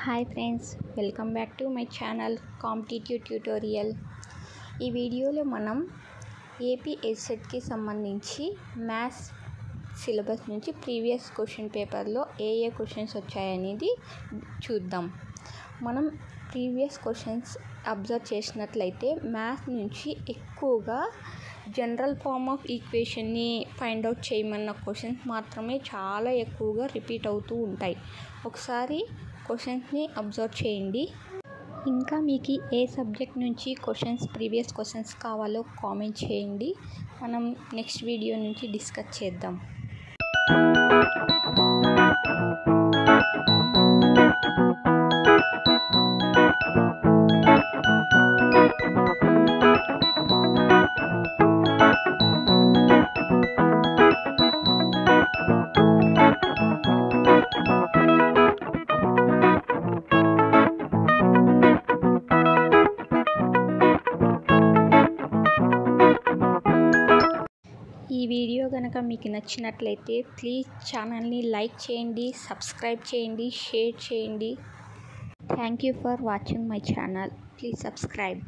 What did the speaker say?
Hi friends, welcome back to my channel competitive tutorial. ఈ వీడియోలో మనం ఏపీ ఎస్సెట్కి సంబంధించి మ్యాథ్స్ సిలబస్ నుంచి ప్రీవియస్ క్వశ్చన్ పేపర్లో ఏ క్వశ్చన్స్ వచ్చాయనేది చూద్దాం. మనం ప్రీవియస్ క్వశ్చన్స్ అబ్జర్వ్ చేసినట్లయితే మ్యాథ్స్ నుంచి ఎక్కువగా జనరల్ ఫార్మ్ ఆఫ్ ఈక్వేషన్ని ఫైండ్ అవుట్ చేయమన్న క్వశ్చన్స్ మాత్రమే చాలా ఎక్కువగా రిపీట్ అవుతూ ఉంటాయి. ఒకసారి క్వశ్చన్స్ని అబ్జర్వ్ చేయండి. ఇంకా మీకు ఏ సబ్జెక్ట్ నుంచి ప్రీవియస్ క్వశ్చన్స్ కావాలో కామెంట్ చేయండి. మనం నెక్స్ట్ వీడియో నుంచి డిస్కస్ చేద్దాం. ఈ వీడియో కనుక మీకు నచ్చినట్లయితే ప్లీజ్ ఛానల్ని లైక్ చేయండి, సబ్స్క్రైబ్ చేయండి, షేర్ చేయండి. Thank you for watching my channel. Please subscribe.